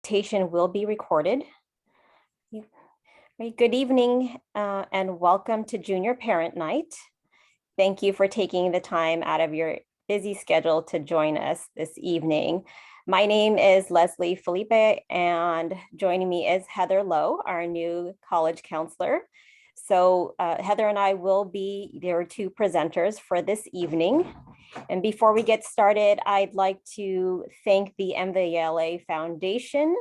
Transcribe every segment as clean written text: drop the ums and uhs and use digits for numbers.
presentation will be recorded. Good evening and welcome to Junior Parent Night. Thank you for taking the time out of your busy schedule to join us this evening. My name is Leslie Felipe, and joining me is Heather Lowe, our new college counselor. So Heather and I will be your two presenters for this evening. And before we get started, I'd like to thank the MVLA Foundation.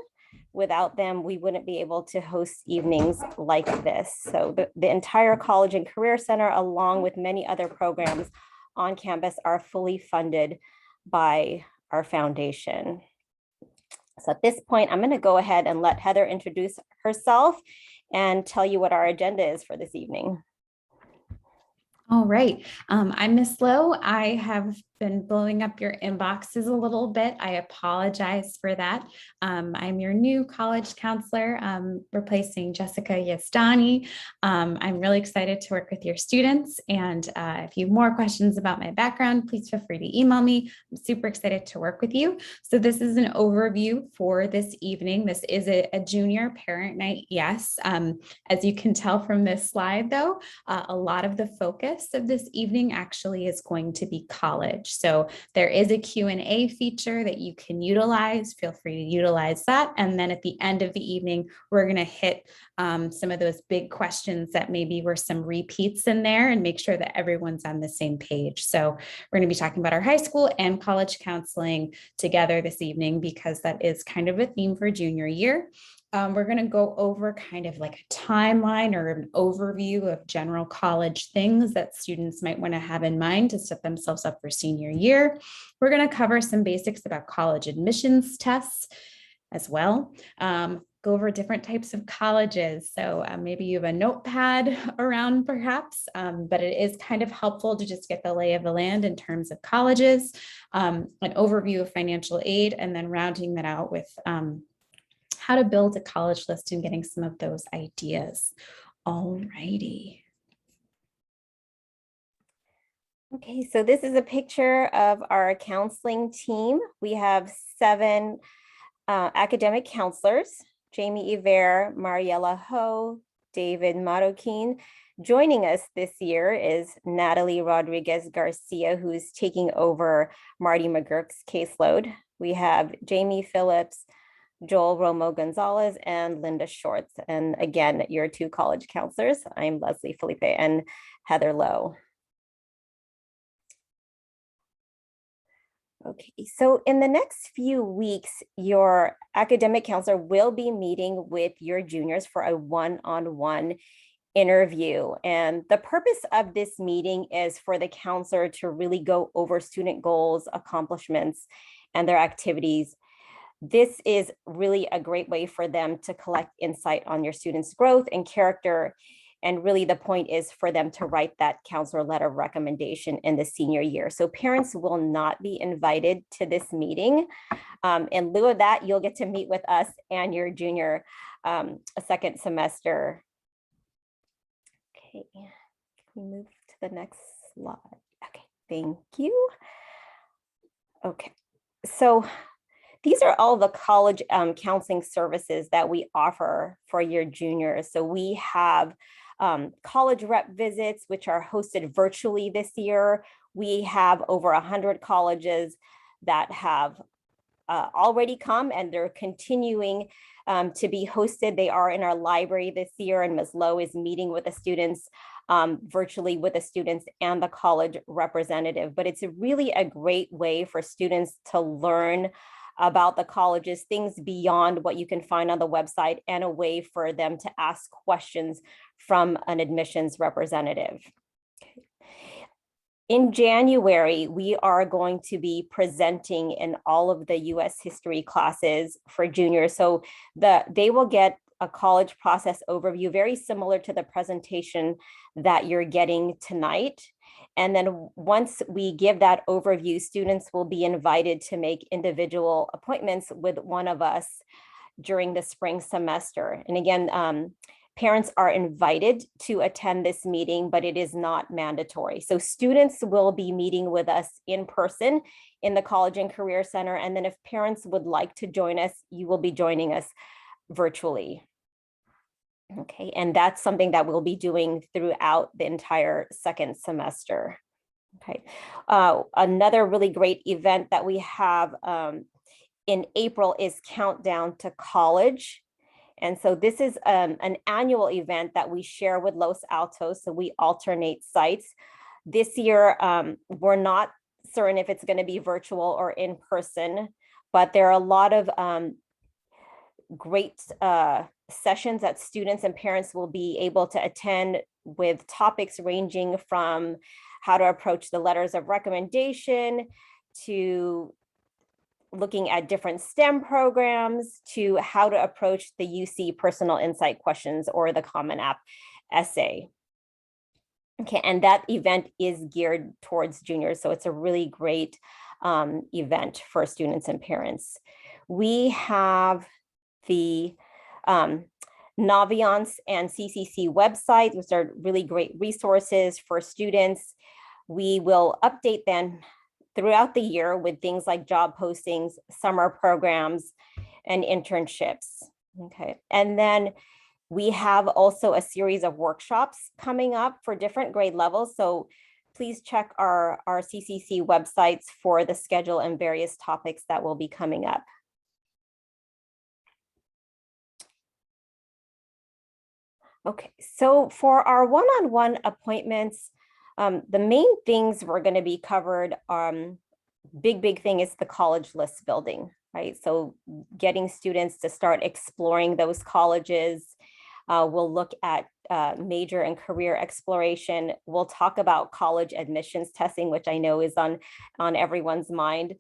Without them, we wouldn't be able to host evenings like this. So the entire College and Career Center, along with many other programs on campus, are fully funded by our foundation. So at this point, I'm going to go ahead and let Heather introduce herself and tell you what our agenda is for this evening. All right. I'm Miss Lowe. I have been blowing up your inboxes a little bit. I apologize for that. I'm your new college counselor, replacing Jessica Yastani. I'm really excited to work with your students. And if you have more questions about my background, please feel free to email me. I'm super excited to work with you. So this is an overview for this evening. This is a junior parent night, yes. As you can tell from this slide, though, a lot of the focus of this evening actually is going to be college. So there is a Q&A feature that you can utilize. Feel free to utilize that. And then at the end of the evening, we're going to hit some of those big questions that maybe were some repeats in there and make sure that everyone's on the same page. So we're going to be talking about our high school and college counseling together this evening because that is kind of a theme for junior year. We're going to go over kind of like a timeline or an overview of general college things that students might want to have in mind to set themselves up for senior year. We're going to cover some basics about college admissions tests as well. Go over different types of colleges. So maybe you have a notepad around perhaps, but it is kind of helpful to just get the lay of the land in terms of colleges, an overview of financial aid, and then rounding that out with how to build a college list and getting some of those ideas. All righty. Okay, so this is a picture of our counseling team. We have 7 academic counselors: Jamie Iver, Mariella Ho, David Marroquin. Joining us this year is Natalie Rodriguez Garcia, who's taking over Marty McGurk's caseload. We have Jamie Phillips, Joel Romo Gonzalez, and Linda Shorts. And again, your 2 college counselors. I'm Leslie Felipe and Heather Lowe. Okay, so in the next few weeks, your academic counselor will be meeting with your juniors for a one-on-one interview. And the purpose of this meeting is for the counselor to really go over student goals, accomplishments, and their activities. This is really a great way for them to collect insight on your students' growth and character. And really the point is for them to write that counselor letter of recommendation in the senior year. So parents will not be invited to this meeting. In lieu of that, you'll get to meet with us and your junior a second semester. Okay, can we move to the next slide? Okay, thank you. Okay, so these are all the college counseling services that we offer for your juniors. So we have college rep visits, which are hosted virtually this year. We have over 100 colleges that have already come, and they're continuing to be hosted. They are in our library this year, and Ms. Lowe is meeting with the students virtually with the students and the college representative. But it's really a great way for students to learn about the colleges, things beyond what you can find on the website, and a way for them to ask questions from an admissions representative. In January, we are going to be presenting in all of the US history classes for juniors. So they will get a college process overview, very similar to the presentation that you're getting tonight. And then once we give that overview, students will be invited to make individual appointments with one of us during the spring semester. And again, Parents are invited to attend this meeting, but it is not mandatory. So students will be meeting with us in person in the College and Career Center. And then if parents would like to join us, you will be joining us virtually. Okay, and that's something that we'll be doing throughout the entire second semester. Okay, another really great event that we have in April is Countdown to College. And so this is an annual event that we share with Los Altos. So we alternate sites. This year, we're not certain if it's going to be virtual or in person, but there are a lot of great sessions that students and parents will be able to attend, with topics ranging from how to approach the letters of recommendation to looking at different STEM programs to how to approach the UC personal insight questions or the Common App essay. Okay, and that event is geared towards juniors, so it's a really great event for students and parents. We have the Naviance and CCC websites, which are really great resources for students. We will update them throughout the year with things like job postings, summer programs, and internships. Okay, and then we have also a series of workshops coming up for different grade levels. So please check our CCC websites for the schedule and various topics that will be coming up. Okay, so for our one-on-one appointments, the main things we're going to be covered, big thing is the college list building, right? So getting students to start exploring those colleges. We'll look at major and career exploration. We'll talk about college admissions testing, which I know is on everyone's mind.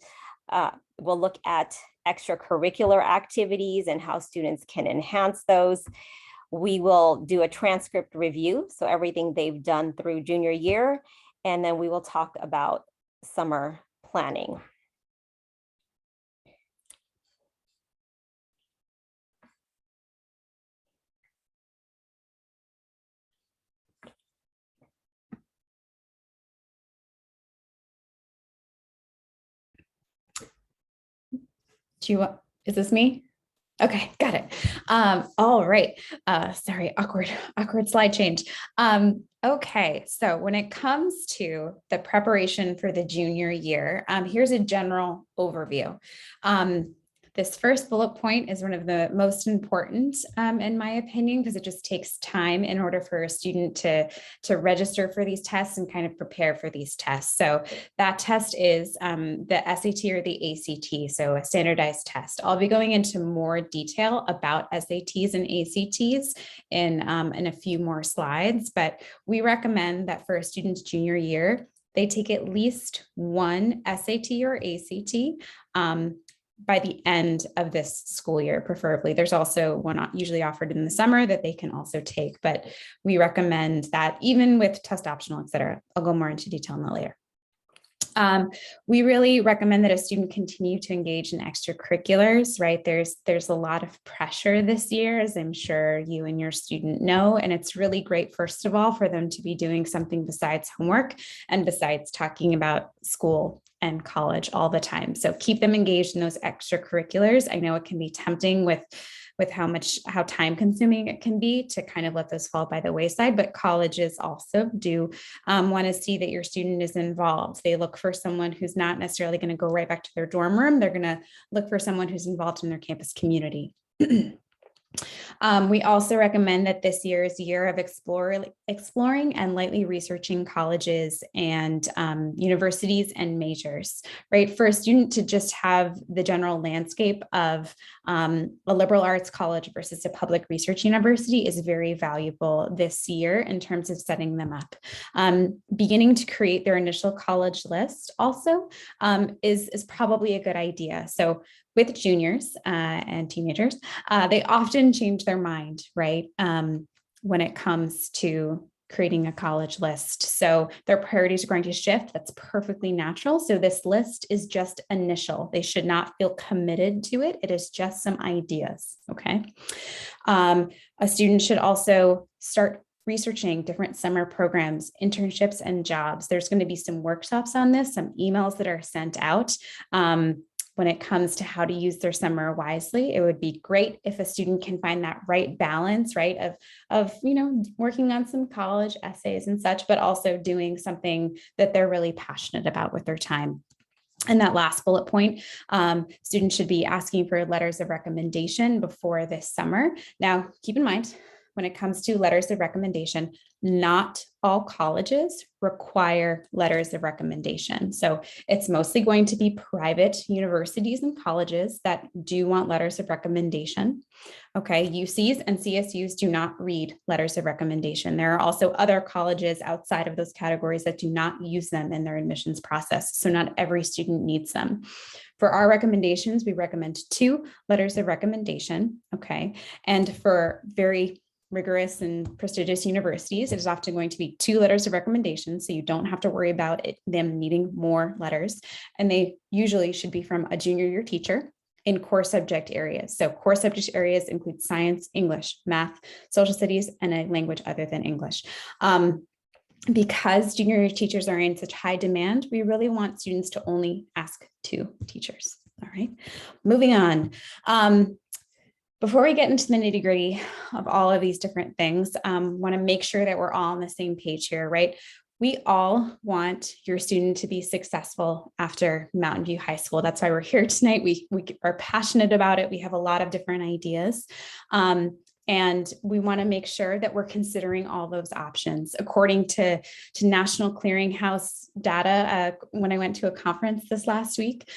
We'll look at extracurricular activities and how students can enhance those. We will do a transcript review, so everything they've done through junior year, and then we will talk about summer planning. Is this me? Okay, got it. All right. Sorry, awkward slide change. Okay, so when it comes to the preparation for the junior year, here's a general overview. This first bullet point is one of the most important, in my opinion, because it just takes time in order for a student to register for these tests and kind of prepare for these tests. So that test is the SAT or the ACT, so a standardized test. I'll be going into more detail about SATs and ACTs in a few more slides, but we recommend that for a student's junior year, they take at least one SAT or ACT by the end of this school year, preferably. There's also one usually offered in the summer that they can also take, but we recommend that even with test optional, et cetera. I'll go more into detail on that later. We really recommend that a student continue to engage in extracurriculars, right? There's a lot of pressure this year, as I'm sure you and your student know, and it's really great, first of all, for them to be doing something besides homework and besides talking about school and college all the time. So keep them engaged in those extracurriculars. I know it can be tempting with how time consuming it can be to kind of let those fall by the wayside, but colleges also do want to see that your student is involved. They look for someone who's not necessarily going to go right back to their dorm room. They're going to look for someone who's involved in their campus community. We also recommend that this year is a year of exploring and lightly researching colleges and universities and majors, right? For a student to just have the general landscape of a liberal arts college versus a public research university is very valuable this year in terms of setting them up. Beginning to create their initial college list also is probably a good idea. So with juniors and teenagers, they often change their mind, right? When it comes to creating a college list. So their priorities are going to shift. That's perfectly natural. So this list is just initial. They should not feel committed to it. It is just some ideas, okay? A student should also start researching different summer programs, internships, and jobs. There's going to be some workshops on this, some emails that are sent out. When it comes to how to use their summer wisely, it would be great if a student can find that right balance, right, of working on some college essays and such, but also doing something that they're really passionate about with their time. And that last bullet point, students should be asking for letters of recommendation before this summer. Now, keep in mind, when it comes to letters of recommendation, not all colleges require letters of recommendation. So it's mostly going to be private universities and colleges that do want letters of recommendation. Okay, UCs and CSUs do not read letters of recommendation. There are also other colleges outside of those categories that do not use them in their admissions process. So not every student needs them. For our recommendations, we recommend 2 letters of recommendation. Okay, and for very rigorous and prestigious universities, it is often going to be 2 letters of recommendation. So you don't have to worry about them needing more letters. And they usually should be from a junior year teacher in core subject areas. So core subject areas include science, English, math, social studies, and a language other than English. Because junior year teachers are in such high demand, we really want students to only ask 2 teachers. All right, moving on. Before we get into the nitty gritty of all of these different things, want to make sure that we're all on the same page here, right? We all want your student to be successful after Mountain View High School. That's why we're here tonight. We are passionate about it. We have a lot of different ideas. And we want to make sure that we're considering all those options. According to National Clearinghouse data, when I went to a conference this last week,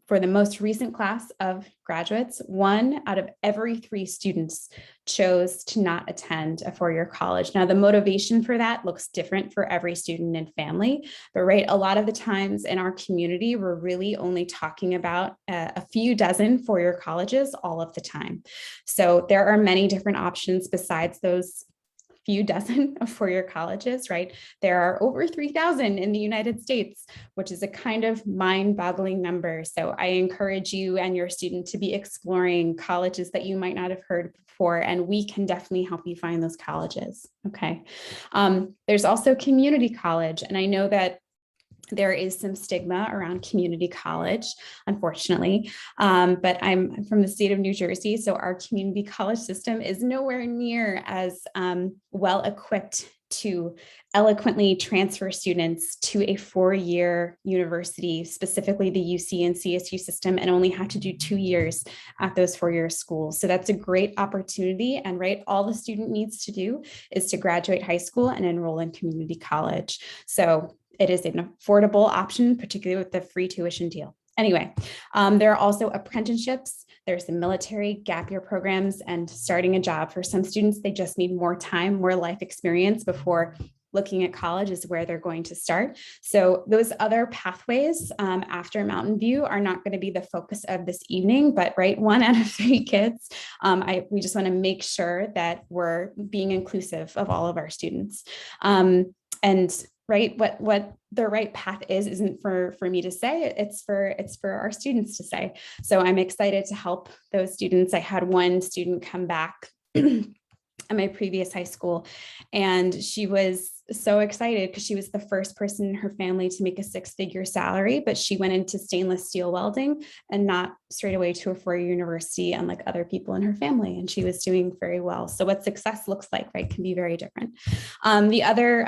for the most recent class of graduates, 1 out of every 3 students chose to not attend a 4-year college. Now, the motivation for that looks different for every student and family, but right, a lot of the times in our community, we're really only talking about a few dozen 4-year colleges all of the time. So there are many different options besides those few dozen of 4-year colleges, right? There are over 3,000 in the United States, which is a kind of mind-boggling number. So I encourage you and your student to be exploring colleges that you might not have heard before, and we can definitely help you find those colleges, okay? There's also community college, and I know that there is some stigma around community college, unfortunately, but I'm from the state of New Jersey, so our community college system is nowhere near as well equipped to eloquently transfer students to a 4-year university, specifically the UC and CSU system, and only have to do 2 years at those 4-year schools. So that's a great opportunity. And right, all the student needs to do is to graduate high school and enroll in community college. So it is an affordable option, particularly with the free tuition deal. Anyway, there are also apprenticeships. There's the military gap year programs and starting a job. For some students, they just need more time, more life experience before looking at college is where they're going to start. So those other pathways after Mountain View are not going to be the focus of this evening, but right, 1 out of 3 kids. We just want to make sure that we're being inclusive of all of our students. And right, what the right path isn't for me to say, it's for our students to say. So I'm excited to help those students. I had one student come back at my previous high school, and she was so excited because she was the first person in her family to make a 6-figure salary, but she went into stainless steel welding and not straight away to a 4-year university, unlike other people in her family. And she was doing very well. So what success looks like, right, can be very different. The other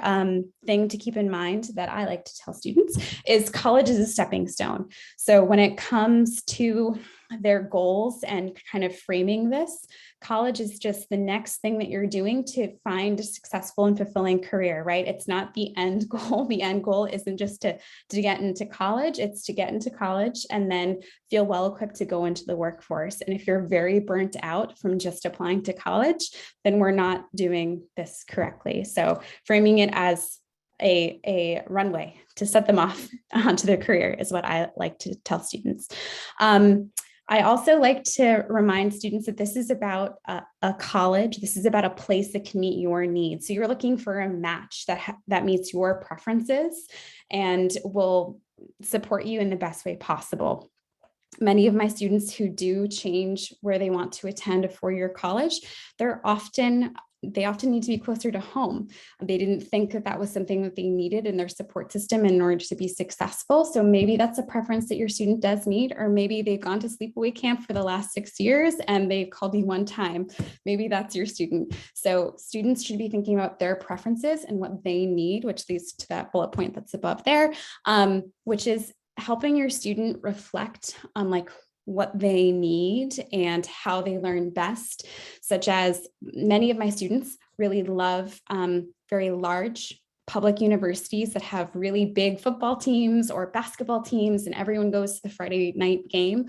thing to keep in mind that I like to tell students is college is a stepping stone. So when it comes to their goals and kind of framing this, college is just the next thing that you're doing to find a successful and fulfilling career, right? It's not the end goal. The end goal isn't just to get into college, it's to get into college and then feel well equipped to go into the workforce. And if you're very burnt out from just applying to college, then we're not doing this correctly. So framing it as a runway to set them off onto their career is what I like to tell students. I also like to remind students that this is about a college. This is about a place that can meet your needs. So you're looking for a match that meets your preferences and will support you in the best way possible. Many of my students who do change where they want to attend a four-year college, they often need to be closer to home. They didn't think that was something that they needed in their support system in order to be successful. So maybe that's a preference that your student does need, or maybe they've gone to sleepaway camp for the last 6 years and they've called me one time. Maybe that's your student. So students should be thinking about their preferences and what they need, which leads to that bullet point that's above there, which is helping your student reflect on what they need and how they learn best, such as many of my students really love very large public universities that have really big football teams or basketball teams, and everyone goes to the Friday night game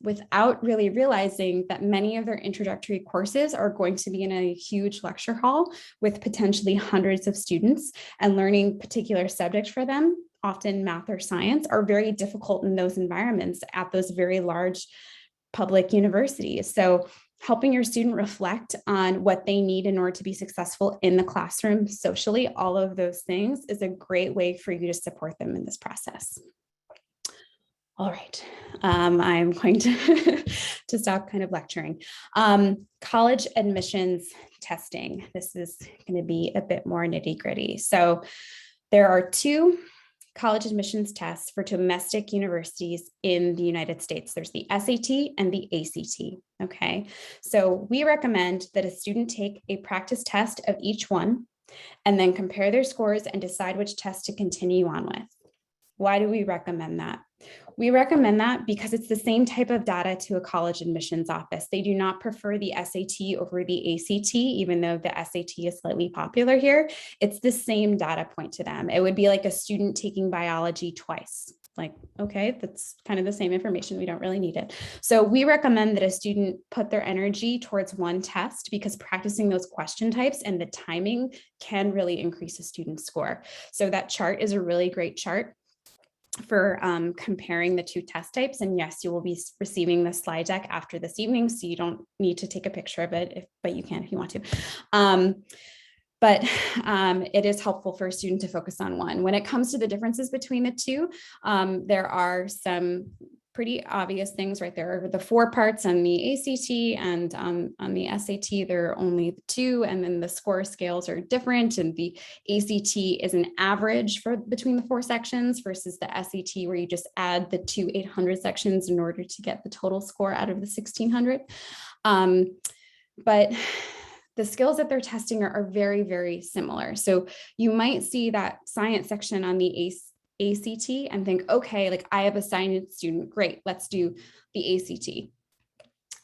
without really realizing that many of their introductory courses are going to be in a huge lecture hall with potentially hundreds of students, and learning particular subjects for them, often math or science, are very difficult in those environments at those very large public universities. So helping your student reflect on what they need in order to be successful in the classroom, socially, all of those things is a great way for you to support them in this process. All right, I'm going to, to stop kind of lecturing. College admissions testing. This is going to be a bit more nitty gritty. So there are two college admissions tests for domestic universities in the United States. There's the SAT and the ACT, okay? So we recommend that a student take a practice test of each one and then compare their scores and decide which test to continue on with. Why do we recommend that? We recommend that because it's the same type of data to a college admissions office. They do not prefer the SAT over the ACT, even though the SAT is slightly popular here. It's the same data point to them. It would be like a student taking biology twice. Like, okay, that's kind of the same information. We don't really need it. So we recommend that a student put their energy towards one test, because practicing those question types and the timing can really increase a student's score. So that chart is a really great chart for comparing the two test types. And yes, you will be receiving the slide deck after this evening, so you don't need to take a picture of it, but you can if you want to. But it is helpful for a student to focus on one. When it comes to the differences between the two, there are some pretty obvious things right there. Are the 4 parts on the ACT, and on the SAT, there are only the 2, and then the score scales are different. And the ACT is an average for between the 4 sections versus the SAT, where you just add the 2 800 sections in order to get the total score out of the 1600. But the skills that they're testing are very, very similar. So you might see that science section on the ACT and think, okay, like I have a science student, great, let's do the ACT.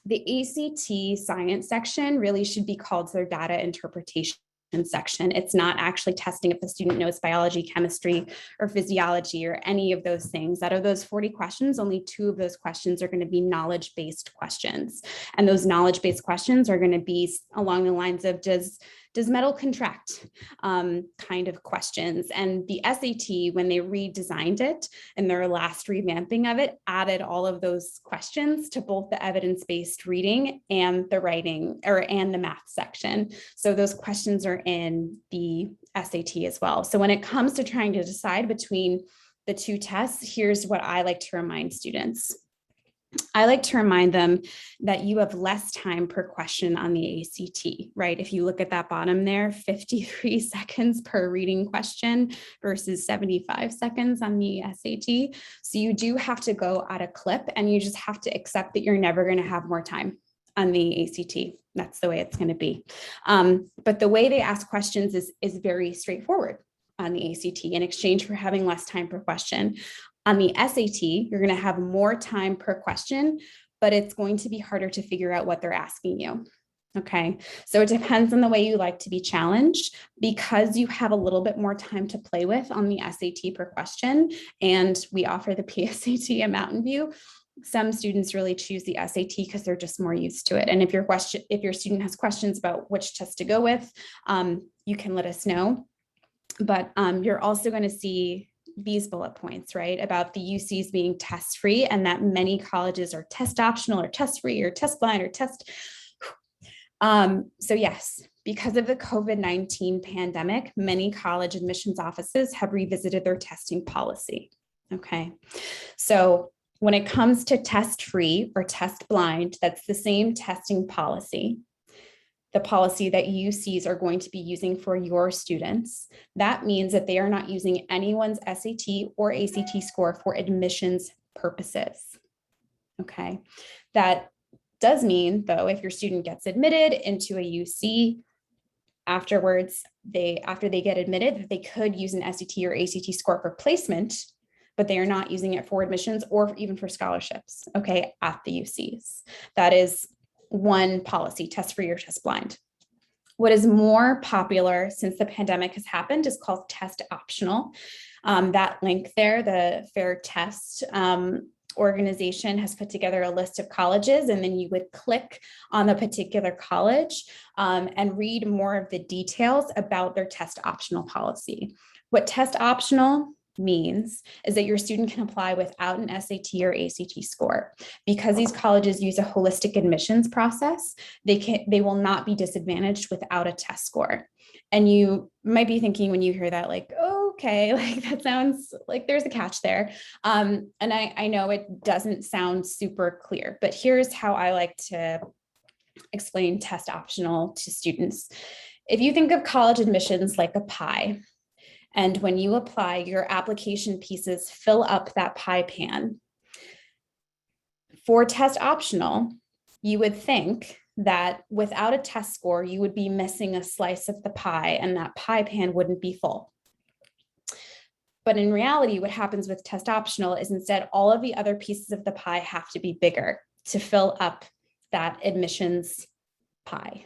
The ACT science section really should be called their data interpretation section. It's not actually testing if the student knows biology, chemistry, or physiology, or any of those things. Out of those 40 questions, only 2 of those questions are going to be knowledge-based questions. And those knowledge-based questions are going to be along the lines of, does metal contract, kind of questions. And the SAT, when they redesigned it in their last revamping of it, added all of those questions to both the evidence-based reading and the writing, and the math section. So those questions are in the SAT as well. So when it comes to trying to decide between the 2 tests, here's what I like to remind students. I like to remind them that you have less time per question on the ACT, right? If you look at that bottom there, 53 seconds per reading question versus 75 seconds on the SAT. So you do have to go at a clip, and you just have to accept that you're never going to have more time on the ACT. That's the way it's going to be. But the way they ask questions is very straightforward on the ACT in exchange for having less time per question. On the SAT, you're going to have more time per question, but it's going to be harder to figure out what they're asking you. Okay, so it depends on the way you like to be challenged. Because you have a little bit more time to play with on the SAT per question, and we offer the PSAT at Mountain View, some students really choose the SAT because they're just more used to it. And if your student has questions about which test to go with, you can let us know. But you're also going to see these bullet points, right, about the UCs being test free and that many colleges are test optional or test free or test blind or test. So yes, because of the COVID-19 pandemic, many college admissions offices have revisited their testing policy. Okay, so when it comes to test free or test blind, that's the same testing policy, the policy that UCs are going to be using for your students. That means that they are not using anyone's SAT or ACT score for admissions purposes. Okay, that does mean, though, if your student gets admitted into a UC, afterwards, after they get admitted, they could use an SAT or ACT score for placement, but they are not using it for admissions or even for scholarships, okay, at the UCs. That is one policy, test free or test blind. What is more popular since the pandemic has happened is called test optional. That link there, the Fair Test organization has put together a list of colleges, and then you would click on the particular college and read more of the details about their test optional policy. What test optional means is that your student can apply without an SAT or ACT score. Because these colleges use a holistic admissions process, they will not be disadvantaged without a test score. And you might be thinking when you hear that, like, oh, okay, like that sounds like there's a catch there. And I know it doesn't sound super clear, but here's how I like to explain test optional to students. If you think of college admissions like a pie, and when you apply, your application pieces fill up that pie pan. For test optional, you would think that without a test score, you would be missing a slice of the pie and that pie pan wouldn't be full. But in reality, what happens with test optional is instead all of the other pieces of the pie have to be bigger to fill up that admissions pie.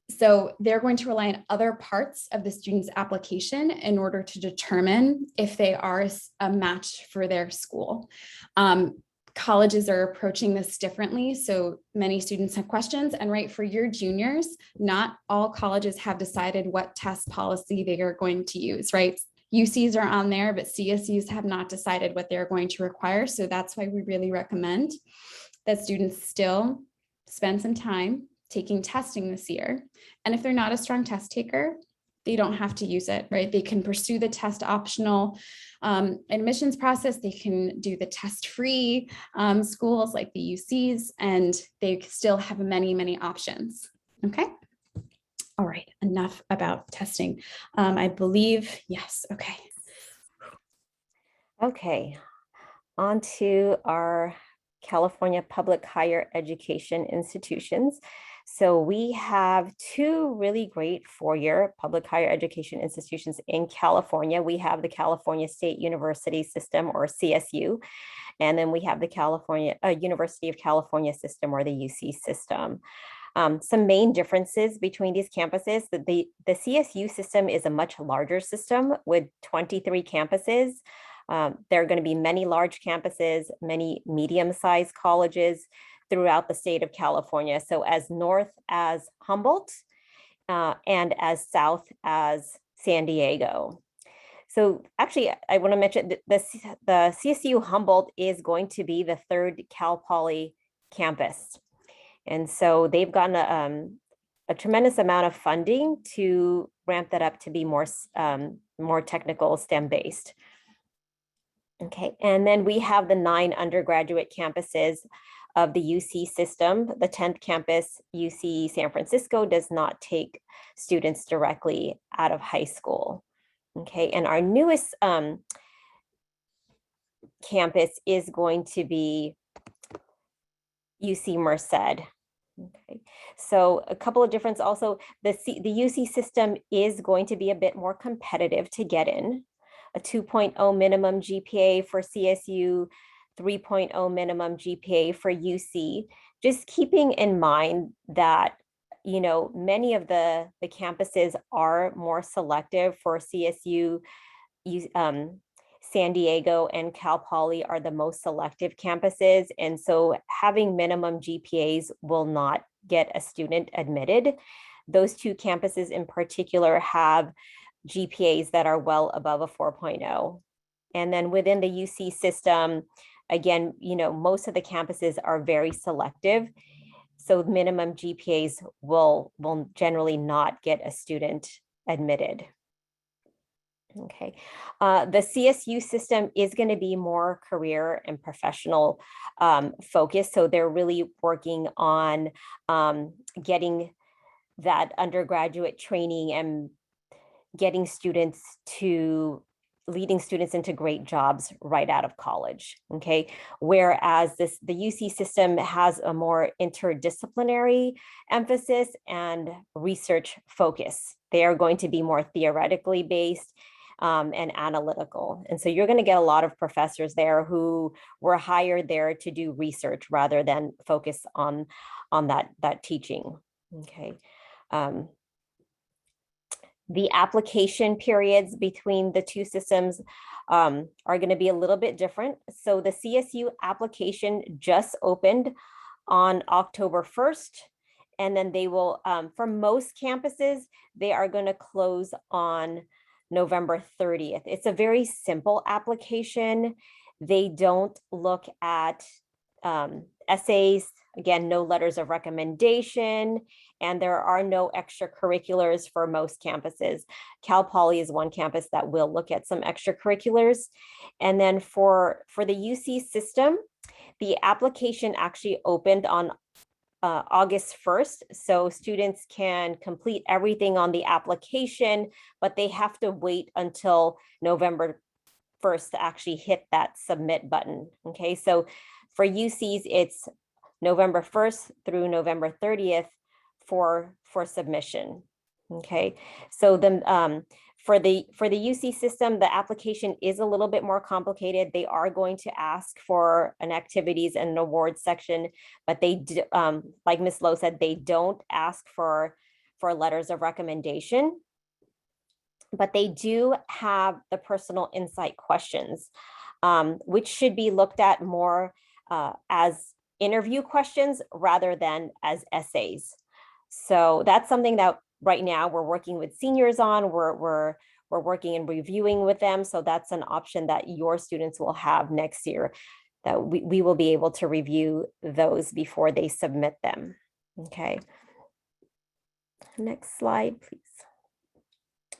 So they're going to rely on other parts of the student's application in order to determine if they are a match for their school. Colleges are approaching this differently. So many students have questions, and right, for your juniors, not all colleges have decided what test policy they are going to use, right? UCs are on there, but CSUs have not decided what they're going to require. So that's why we really recommend that students still spend some time taking testing this year. And if they're not a strong test taker, they don't have to use it, right? They can pursue the test optional admissions process. They can do the test free schools like the UCs, and they still have many, many options. Okay. All right. Enough about testing. I believe, yes. Okay. Okay. On to our California public higher education institutions. So we have two really great four-year public higher education institutions in California. We have the California State University System, or CSU, and then we have the University of California System, or the UC system. Some main differences between these campuses: the CSU system is a much larger system with 23 campuses. There are going to be many large campuses, many medium-sized colleges throughout the state of California. So as north as Humboldt and as south as San Diego. So actually, I want to mention that the CSU Humboldt is going to be the third Cal Poly campus. And so they've gotten a tremendous amount of funding to ramp that up to be more technical, STEM-based. Okay, and then we have the 9 undergraduate campuses of the UC system. The 10th campus, UC San Francisco, does not take students directly out of high school. Okay, and our newest campus is going to be UC Merced. Okay, so a couple of differences also. The UC system is going to be a bit more competitive to get in. A 2.0 minimum GPA for CSU, 3.0 minimum GPA for UC. Just keeping in mind that, you know, many of the campuses are more selective. For CSU, San Diego and Cal Poly are the most selective campuses. And so having minimum GPAs will not get a student admitted. Those two campuses in particular have GPAs that are well above a 4.0. And then within the UC system, again, most of the campuses are very selective. So minimum GPAs will generally not get a student admitted. Okay. The CSU system is going to be more career and professional focused. So they're really working on getting that undergraduate training and leading students into great jobs right out of college. Okay. Whereas the UC system has a more interdisciplinary emphasis and research focus. They are going to be more theoretically based and analytical. And so you're going to get a lot of professors there who were hired there to do research rather than focus on that teaching. Okay. The application periods between the two systems are going to be a little bit different. So the CSU application just opened on October 1st. And then they will, for most campuses, they are going to close on November 30th. It's a very simple application. They don't look at essays, again, no letters of recommendation, and there are no extracurriculars for most campuses. Cal Poly is one campus that will look at some extracurriculars. And then for the UC system, the application actually opened on August 1st. So students can complete everything on the application, but they have to wait until November 1st to actually hit that submit button. Okay, so for UCs, it's November 1st through November 30th for submission. Okay, so for the UC system, the application is a little bit more complicated. They are going to ask for an activities and an awards section, but they do, like Ms. Lowe said, they don't ask for letters of recommendation, but they do have the personal insight questions, which should be looked at more as interview questions rather than as essays. So that's something that right now we're working with seniors on. We're working and reviewing with them. So that's an option that your students will have next year, that we will be able to review those before they submit them. Okay. Next slide, please.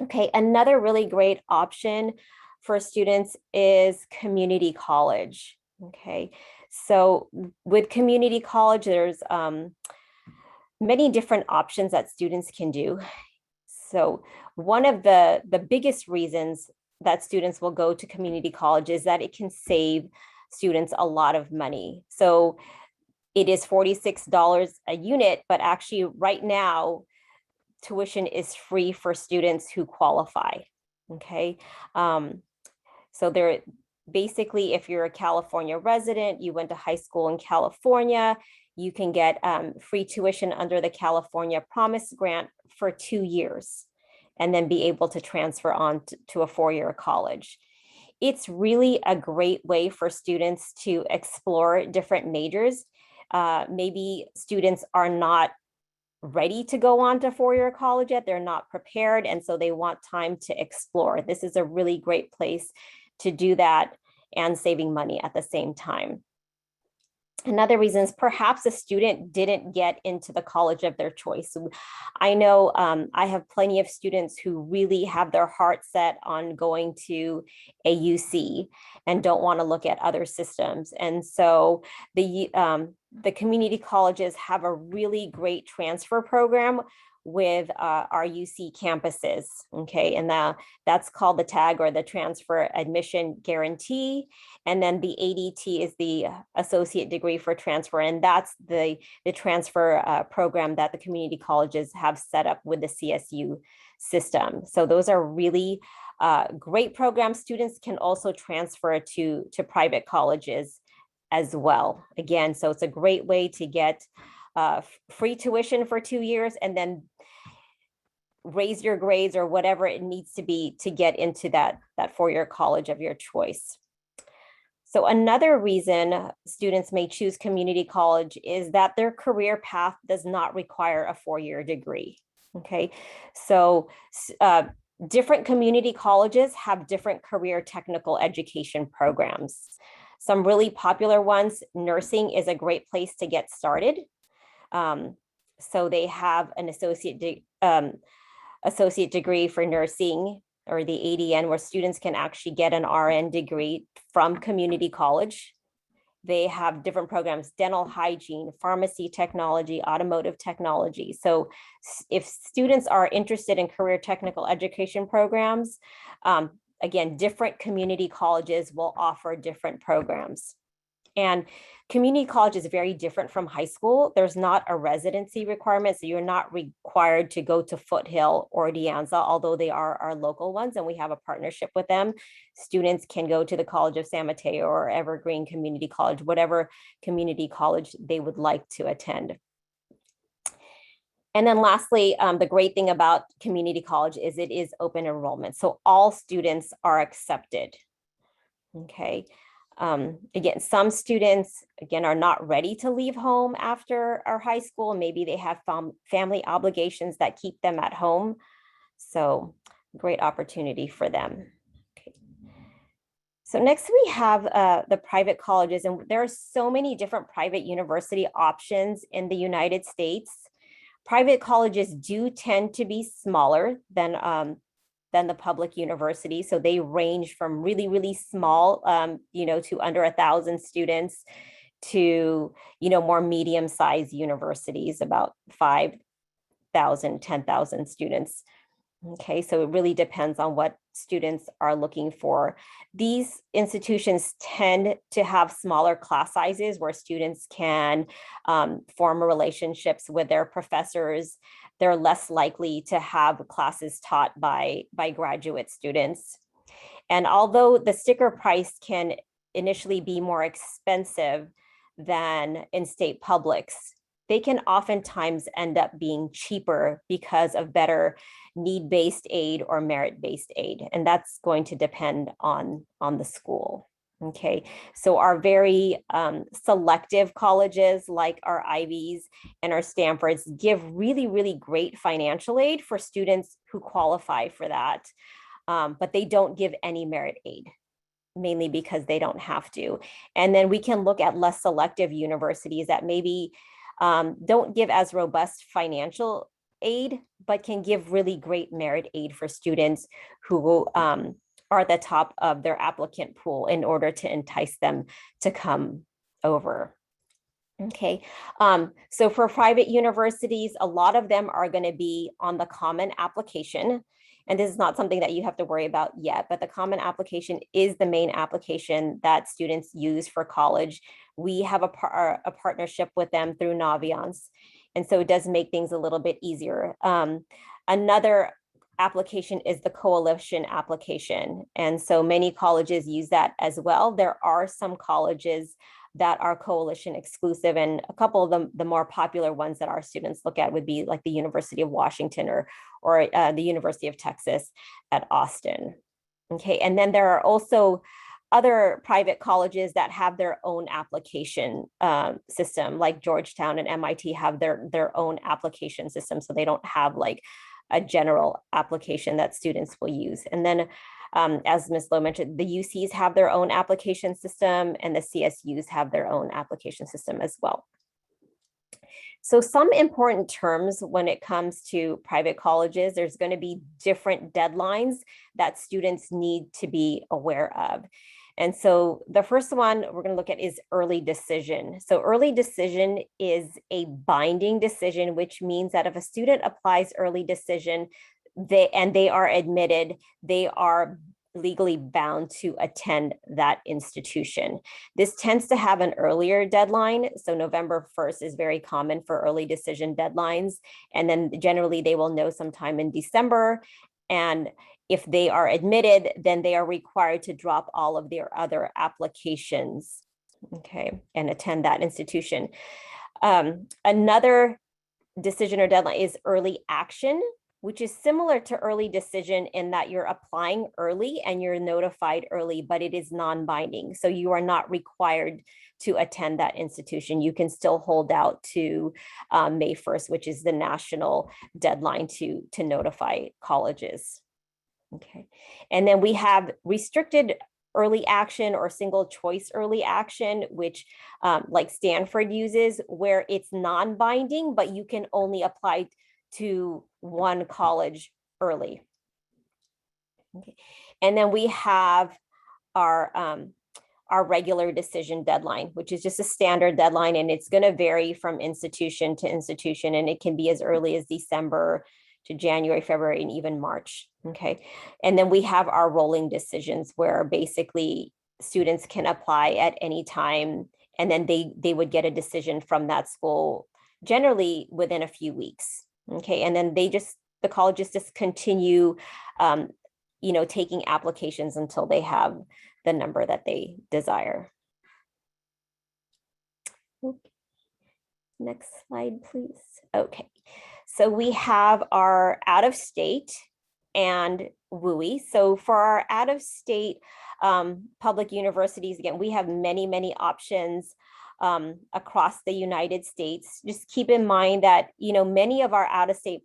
Okay, another really great option for students is community college. Okay, so with community college, there's many different options that students can do. So one of the biggest reasons that students will go to community college is that it can save students a lot of money. So it is $46 a unit, but actually right now, tuition is free for students who qualify. Okay. So there, basically, if you're a California resident, you went to high school in California, you can get free tuition under the California Promise Grant for 2 years, and then be able to transfer on to a 4-year college. It's really a great way for students to explore different majors. Maybe students are not ready to go on to 4-year college yet, they're not prepared, and so they want time to explore. This is a really great place to do that and saving money at the same time. Another reason is perhaps a student didn't get into the college of their choice. I know I have plenty of students who really have their heart set on going to a UC and don't want to look at other systems. And so the community colleges have a really great transfer program with our UC campuses, okay? And that's called the TAG, or the Transfer Admission Guarantee. And then the ADT is the Associate Degree for Transfer. And that's the transfer program that the community colleges have set up with the CSU system. So those are really great programs. Students can also transfer to private colleges as well. Again, so it's a great way to get free tuition for 2 years and then raise your grades or whatever it needs to be to get into that 4-year college of your choice. So another reason students may choose community college is that their career path does not require a 4-year degree. Okay, so Different community colleges have different career technical education programs. Some really popular ones, nursing is a great place to get started. So they have an associate degree for nursing, or the ADN, where students can actually get an RN degree from community college. They have different programs: dental hygiene, pharmacy technology, automotive technology. So if students are interested in career technical education programs, again, different community colleges will offer different programs. And community college is very different from high school. There's not a residency requirement, so you're not required to go to Foothill or De Anza, although they are our local ones and we have a partnership with them. Students can go to the College of San Mateo or Evergreen Community College, whatever community college they would like to attend. And then lastly, the great thing about community college is it is open enrollment. So all students are accepted. Okay. Again, some students, again, are not ready to leave home after our high school. Maybe they have family obligations that keep them at home. So great opportunity for them. Okay. So next we have the private colleges, and there are so many different private university options in the United States. Private colleges do tend to be smaller than the public university. So they range from really, really small, to under 1,000 students to, more medium-sized universities, about 5,000, 10,000 students. Okay, so it really depends on what students are looking for. These institutions tend to have smaller class sizes where students can form relationships with their professors. They're less likely to have classes taught by graduate students. And although the sticker price can initially be more expensive than in-state publics, they can oftentimes end up being cheaper because of better need-based aid or merit-based aid. And that's going to depend on the school. Okay, so our very selective colleges like our Ivies and our Stanfords give really, really great financial aid for students who qualify for that, but they don't give any merit aid, mainly because they don't have to. And then we can look at less selective universities that maybe don't give as robust financial aid, but can give really great merit aid for students who are at the top of their applicant pool in order to entice them to come over. Okay, so for private universities, a lot of them are going to be on the common application. And this is not something that you have to worry about yet, but the common application is the main application that students use for college. We have a partnership with them through Naviance. And so it does make things a little bit easier. Another application is the coalition application. And so many colleges use that as well. There are some colleges that are coalition exclusive, and a couple of them, the more popular ones that our students look at would be like the University of Washington or the University of Texas at Austin. Okay, and then there are also other private colleges that have their own application system, like Georgetown and MIT have their own application system, so they don't have like a general application that students will use. And then as Ms. Lowe mentioned, the UCs have their own application system and the CSUs have their own application system as well. So some important terms when it comes to private colleges, there's going to be different deadlines that students need to be aware of. And so the first one we're going to look at is early decision. So early decision is a binding decision, which means that if a student applies early decision, they are admitted, they are legally bound to attend that institution. This tends to have an earlier deadline. So November 1st is very common for early decision deadlines. And then generally they will know sometime in December. And if they are admitted, then they are required to drop all of their other applications, okay, and attend that institution. Another decision or deadline is early action, which is similar to early decision in that you're applying early and you're notified early, but it is non-binding. So you are not required to attend that institution. You can still hold out to May 1st, which is the national deadline to notify colleges. Okay. And then we have restricted early action or single choice early action, which like Stanford uses, where it's non-binding, but you can only apply to one college early. Okay. And then we have our regular decision deadline, which is just a standard deadline, and it's going to vary from institution to institution, and it can be as early as December to January, February, and even March. Okay. And then we have our rolling decisions where basically students can apply at any time, and then they would get a decision from that school generally within a few weeks. Okay. And then the colleges just continue taking applications until they have the number that they desire. Okay. Next slide, please. Okay, so we have our out of state and WUI. So for our out of state public universities, again, we have many, many options across the United States. Just keep in mind that, many of our out of state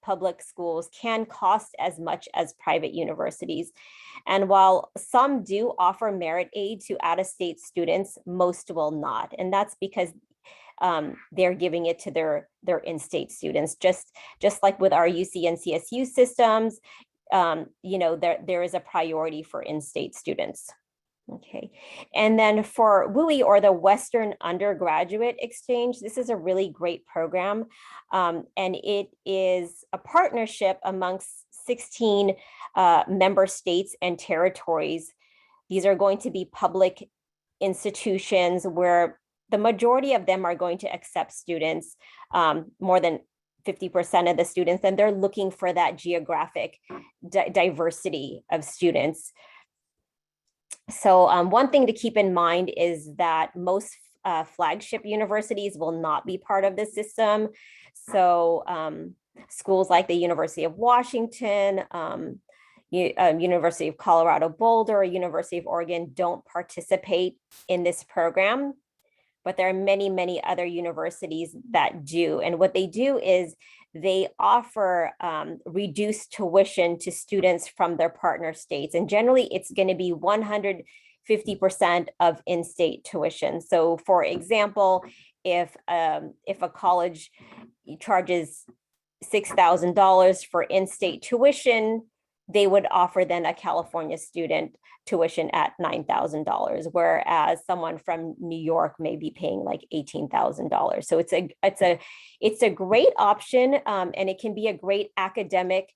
public schools can cost as much as private universities. And while some do offer merit aid to out of state students, most will not. And that's because they're giving it to their in-state students, just like with our UC and CSU systems. There is a priority for in-state students. Okay. And then for WUI, or the Western Undergraduate Exchange, this is a really great program. And it is a partnership amongst 16 member states and territories. These are going to be public institutions where the majority of them are going to accept students, more than 50% of the students, and they're looking for that geographic diversity of students. So one thing to keep in mind is that most flagship universities will not be part of the system. So schools like the University of Washington, University of Colorado Boulder, University of Oregon don't participate in this program, but there are many, many other universities that do. And what they do is they offer reduced tuition to students from their partner states. And generally it's going to be 150% of in-state tuition. So for example, if a college charges $6,000 for in-state tuition, they would offer then a California student tuition at $9,000, whereas someone from New York may be paying like $18,000. So it's a great option, and it can be a great academic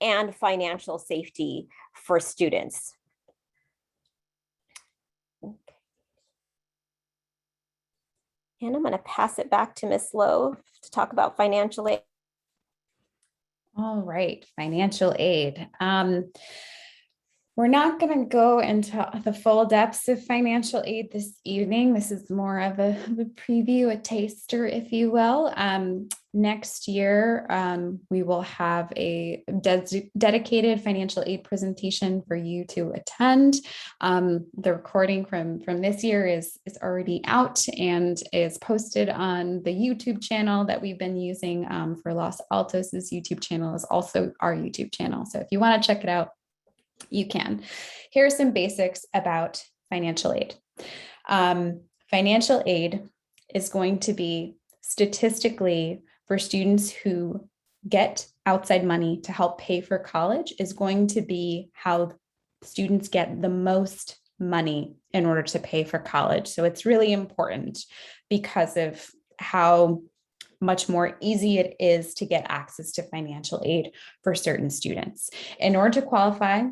and financial safety for students. Okay. And I'm going to pass it back to Ms. Lowe to talk about financial aid. All right, financial aid. We're not going to go into the full depths of financial aid this evening. This is more of a preview, a taster, if you will. Next year, we will have a dedicated financial aid presentation for you to attend. The recording from this year is already out and is posted on the YouTube channel that we've been using for Los Altos's YouTube channel is also our YouTube channel. So if you want to check it out, you can. Here are some basics about financial aid. Financial aid is going to be statistically for students who get outside money to help pay for college is going to be how students get the most money in order to pay for college. So it's really important because of how much more easy it is to get access to financial aid for certain students. In order to qualify,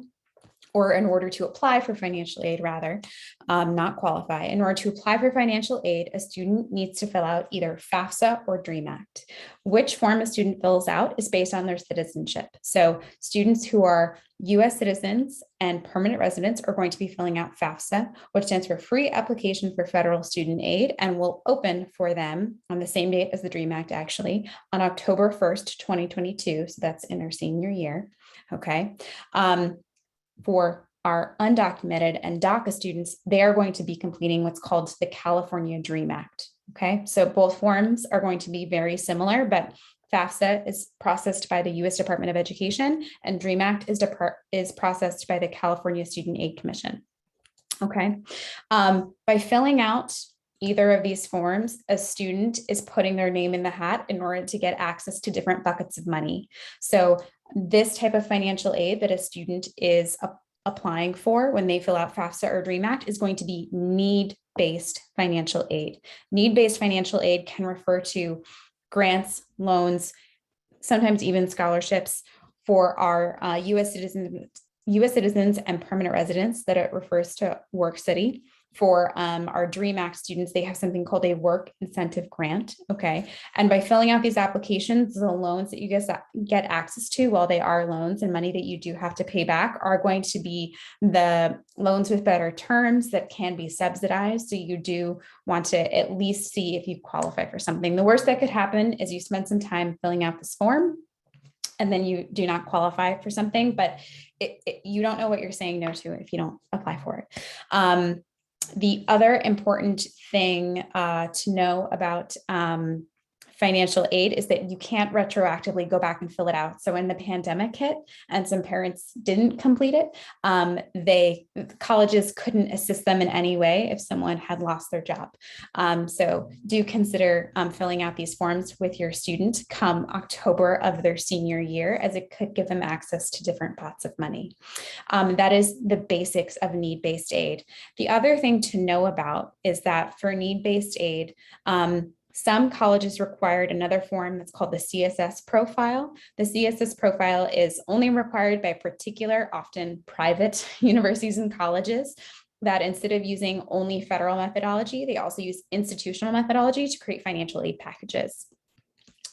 or in order to apply for financial aid, rather, not qualify. In order to apply for financial aid, a student needs to fill out either FAFSA or DREAM Act. Which form a student fills out is based on their citizenship. So students who are US citizens and permanent residents are going to be filling out FAFSA, which stands for Free Application for Federal Student Aid, and will open for them on the same date as the DREAM Act, actually, on October 1st, 2022. So that's in their senior year, okay? For our undocumented and DACA students, they are going to be completing what's called the California DREAM Act. Okay, so both forms are going to be very similar, but FAFSA is processed by the U.S. Department of Education, and DREAM Act is processed by the California Student Aid Commission. Okay, by filling out either of these forms, a student is putting their name in the hat in order to get access to different buckets of money. So this type of financial aid that a student is applying for when they fill out FAFSA or DREAM Act is going to be need-based financial aid. Need-based financial aid can refer to grants, loans, sometimes even scholarships for our U.S. citizens and permanent residents that it refers to work study. For our DREAM Act students, they have something called a work incentive grant. Okay. And by filling out these applications, the loans that you get access to, while they are loans and money that you do have to pay back, are going to be the loans with better terms that can be subsidized. So you do want to at least see if you qualify for something. The worst that could happen is you spend some time filling out this form and then you do not qualify for something, but you don't know what you're saying no to if you don't apply for it. The other important thing to know about financial aid is that you can't retroactively go back and fill it out. So when the pandemic hit and some parents didn't complete it, colleges couldn't assist them in any way if someone had lost their job. So do consider filling out these forms with your student come October of their senior year, as it could give them access to different pots of money. That is the basics of need-based aid. The other thing to know about is that for need-based aid, some colleges required another form that's called the CSS profile. The CSS profile is only required by particular, often private universities and colleges, that instead of using only federal methodology, they also use institutional methodology to create financial aid packages.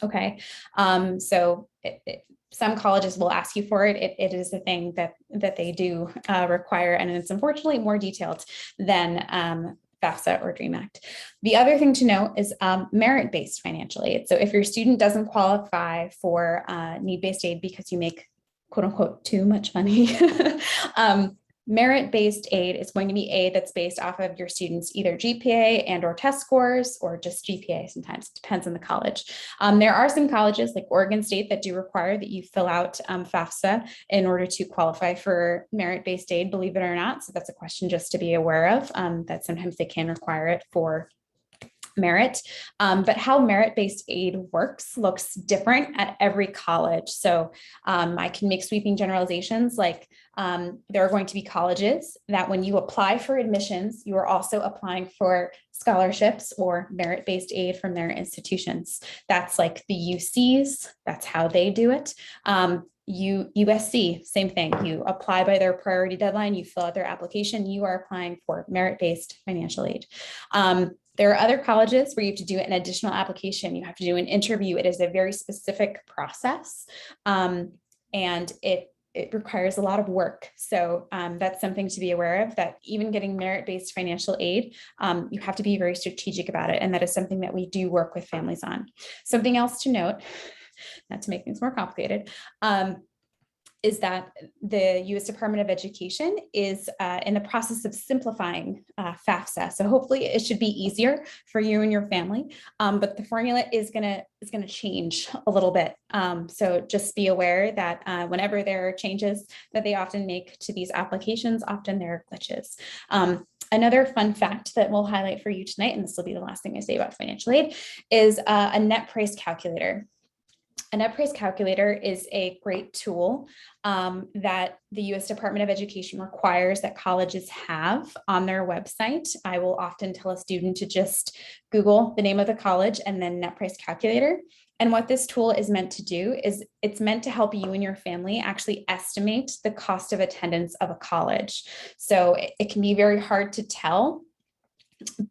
Okay, some colleges will ask you for it. It is a thing that they do require, and it's unfortunately more detailed than FAFSA or DREAM Act. The other thing to note is merit-based financial aid. So if your student doesn't qualify for need-based aid because you make quote unquote too much money, merit-based aid is going to be aid that's based off of your students' either GPA and or test scores, or just GPA. Sometimes it depends on the college. There are some colleges like Oregon State that do require that you fill out FAFSA in order to qualify for merit-based aid, believe it or not. So that's a question just to be aware of, that sometimes they can require it for merit, but how merit-based aid works looks different at every college. So I can make sweeping generalizations, like there are going to be colleges that when you apply for admissions, you are also applying for scholarships or merit-based aid from their institutions. That's like the UCs, that's how they do it. USC, same thing. You apply by their priority deadline, you fill out their application, you are applying for merit-based financial aid. There are other colleges where you have to do an additional application. You have to do an interview. It is a very specific process, and it requires a lot of work. So that's something to be aware of, that even getting merit-based financial aid, you have to be very strategic about it. And that is something that we do work with families on. Something else to note, not to make things more complicated, is that the U.S. Department of Education is in the process of simplifying FAFSA. So hopefully it should be easier for you and your family, but the formula is gonna change a little bit. So just be aware that whenever there are changes that they often make to these applications, often there are glitches. Another fun fact that we'll highlight for you tonight, and this will be the last thing I say about financial aid, is a net price calculator. A net price calculator is a great tool that the U.S. Department of Education requires that colleges have on their website. I will often tell a student to just Google the name of the college and then net price calculator. And what this tool is meant to do is it's meant to help you and your family actually estimate the cost of attendance of a college. So it can be very hard to tell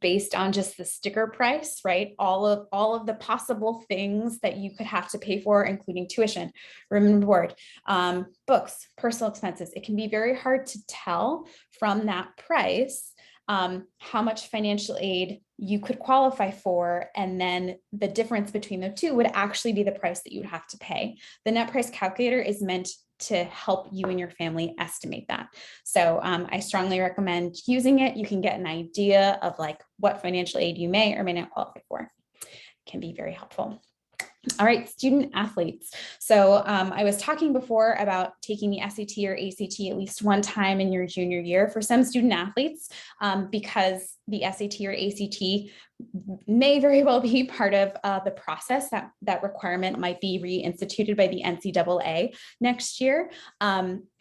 based on just the sticker price, right? All of the possible things that you could have to pay for, including tuition, room and board, books, personal expenses. It can be very hard to tell from that price how much financial aid you could qualify for, and then the difference between the two would actually be the price that you would have to pay. The net price calculator is meant to help you and your family estimate that. So I strongly recommend using it. You can get an idea of like what financial aid you may or may not qualify for. It can be very helpful. All right, student athletes. So I was talking before about taking the SAT or ACT at least one time in your junior year for some student athletes, because the SAT or ACT may very well be part of the process. That requirement might be reinstituted by the NCAA next year.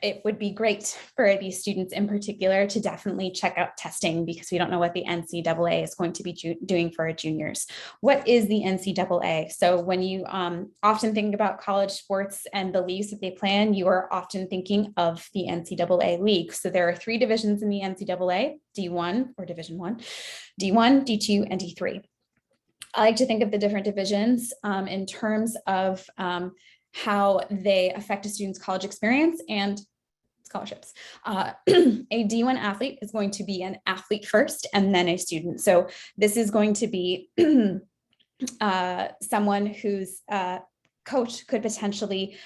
It would be great for these students in particular to definitely check out testing, because we don't know what the NCAA is going to be doing for our juniors. What is the NCAA? So when you often think about college sports and the leagues that they plan, you are often thinking of the NCAA league. So there are 3 divisions in the NCAA: D1 or Division 1, D1, D2, and D3. I like to think of the different divisions in terms of how they affect a student's college experience and scholarships. A D1 athlete is going to be an athlete first and then a student. So this is going to be someone whose coach could potentially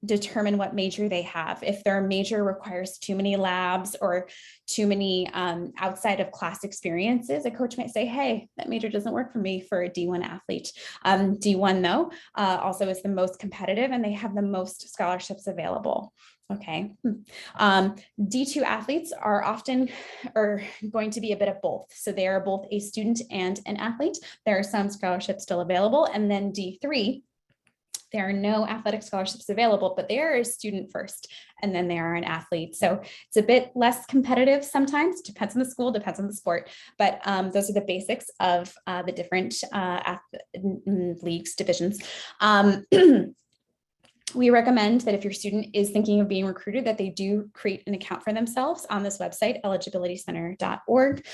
determine what major they have. If their major requires too many labs or too many outside of class experiences, a coach might say, hey, that major doesn't work for me for a D1 athlete. D1 though, also is the most competitive, and they have the most scholarships available. Okay. D2 athletes are often going to be a bit of both. So they are both a student and an athlete. There are some scholarships still available. And then D3, there are no athletic scholarships available, but they are a student first, and then they are an athlete. So it's a bit less competitive sometimes. Depends on the school, depends on the sport, but those are the basics of the different leagues, divisions. We recommend that if your student is thinking of being recruited, that they do create an account for themselves on this website, eligibilitycenter.org,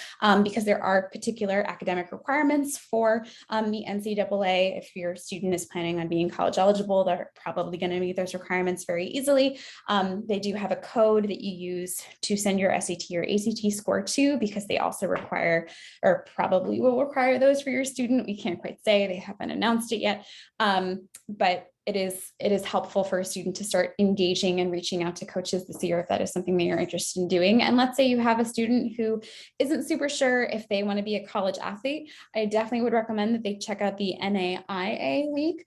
because there are particular academic requirements for the NCAA. If your student is planning on being college eligible, they're probably going to meet those requirements very easily. They do have a code that you use to send your SAT or ACT score to, because they also require, or probably will require, those for your student. We can't quite say, they haven't announced it yet, but it is helpful for a student to start engaging and reaching out to coaches this year if that is something that you're interested in doing. And let's say you have a student who isn't super sure if they want to be a college athlete, I definitely would recommend that they check out the NAIA League,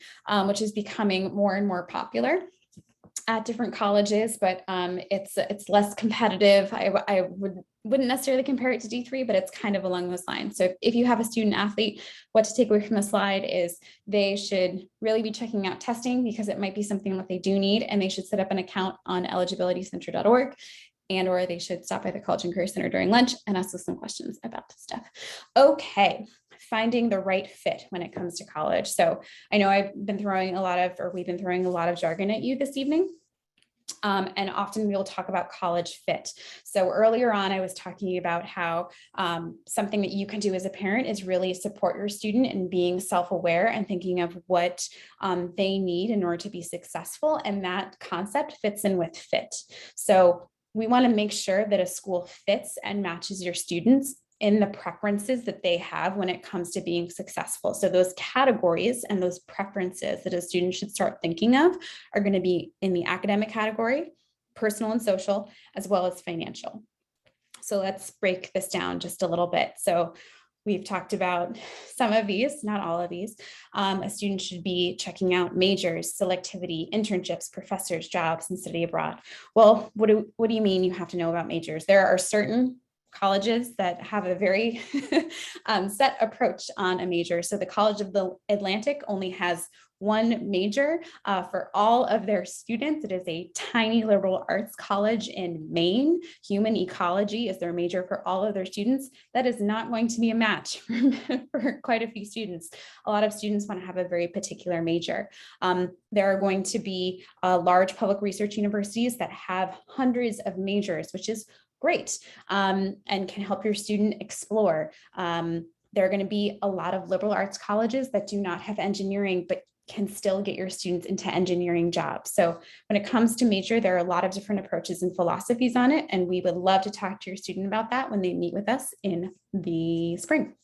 which is becoming more and more popular at different colleges, but it's less competitive. I wouldn't necessarily compare it to D3, but it's kind of along those lines. So if you have a student athlete, what to take away from the slide is they should really be checking out testing, because it might be something that they do need, and they should set up an account on eligibilitycenter.org, and or they should stop by the College and Career Center during lunch and ask us some questions about this stuff. Okay, finding the right fit when it comes to college. So I know we've been throwing a lot of jargon at you this evening. And often we'll talk about college fit. So earlier on, I was talking about how something that you can do as a parent is really support your student in being self-aware and thinking of what they need in order to be successful. And that concept fits in with fit. So we want to make sure that a school fits and matches your students in the preferences that they have when it comes to being successful. So those categories and those preferences that a student should start thinking of are going to be in the academic category, personal and social, as well as financial. So let's break this down just a little bit. So we've talked about some of these, not all of these. A student should be checking out majors, selectivity, internships, professors, jobs, and study abroad. Well, what do you mean you have to know about majors? There are certain colleges that have a very set approach on a major. So the College of the Atlantic only has one major for all of their students. It is a tiny liberal arts college in Maine. Human ecology is their major for all of their students. That is not going to be a match for quite a few students. A lot of students want to have a very particular major. There are going to be large public research universities that have hundreds of majors, which is great, and can help your student explore. There are going to be a lot of liberal arts colleges that do not have engineering, but can still get your students into engineering jobs. So when it comes to major, there are a lot of different approaches and philosophies on it, and we would love to talk to your student about that when they meet with us in the spring.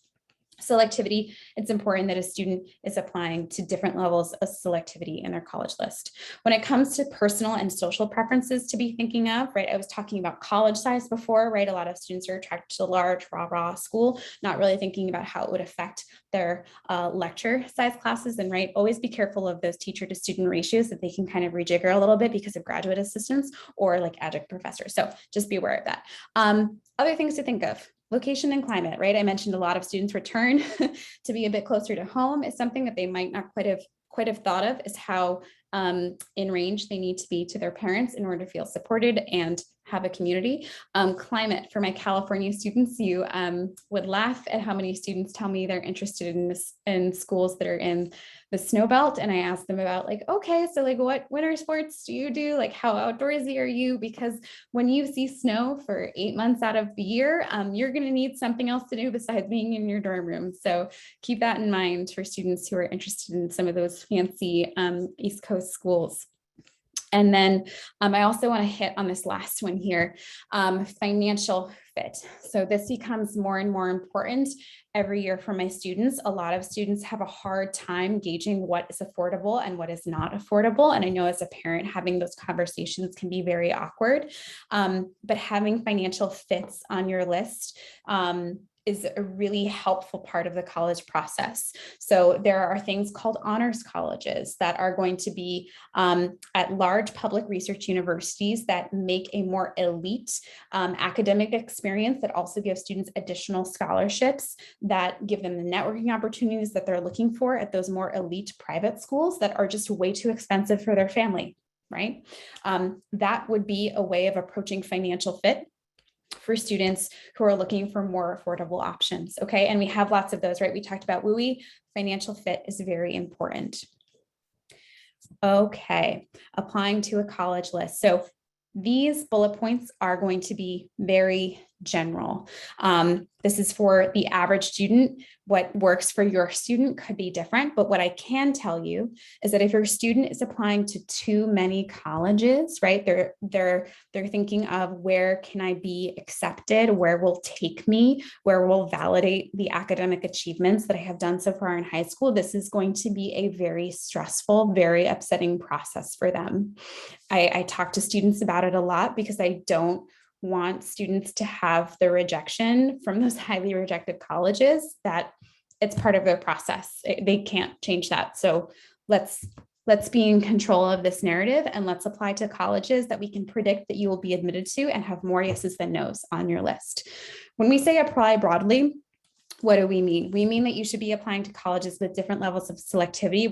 Selectivity, it's important that a student is applying to different levels of selectivity in their college list. When it comes to personal and social preferences to be thinking of, right, I was talking about college size before, right? A lot of students are attracted to large, rah school, not really thinking about how it would affect their lecture size classes. And right, always be careful of those teacher to student ratios that they can kind of rejigger a little bit because of graduate assistants or like adjunct professors. So just be aware of that. Other things to think of. Location and climate, right? I mentioned a lot of students return to be a bit closer to home is something that they might not quite have thought of, is how in range they need to be to their parents in order to feel supported and have a community. Climate, for my California students, you would laugh at how many students tell me they're interested in schools that are in the snow belt. And I ask them about like, okay, so like what winter sports do you do? Like how outdoorsy are you? Because when you see snow for 8 months out of the year, you're going to need something else to do besides being in your dorm room. So keep that in mind for students who are interested in some of those fancy East Coast schools. And then I also want to hit on this last one here, financial fit. So this becomes more and more important every year for my students. A lot of students have a hard time gauging what is affordable and what is not affordable. And I know as a parent, having those conversations can be very awkward, but having financial fits on your list is a really helpful part of the college process. So there are things called honors colleges that are going to be at large public research universities that make a more elite academic experience, that also give students additional scholarships that give them the networking opportunities that they're looking for at those more elite private schools that are just way too expensive for their family, right? That would be a way of approaching financial fit for students who are looking for more affordable options. Okay. And we have lots of those, right? We talked about WUI. Financial fit is very important. Okay. Applying to a college list. So these bullet points are going to be very general. This is for the average student. What works for your student could be different, but what I can tell you is that if your student is applying to too many colleges, right, they're thinking of where can I be accepted, where will take me, where will validate the academic achievements that I have done so far in high school. This is going to be a very stressful, very upsetting process for them. I talk to students about it a lot because I don't want students to have the rejection from those highly rejected colleges, that it's part of their process. They can't change that. So let's be in control of this narrative, and let's apply to colleges that we can predict that you will be admitted to and have more yeses than nos on your list. When we say apply broadly, what do we mean? We mean that you should be applying to colleges with different levels of selectivity.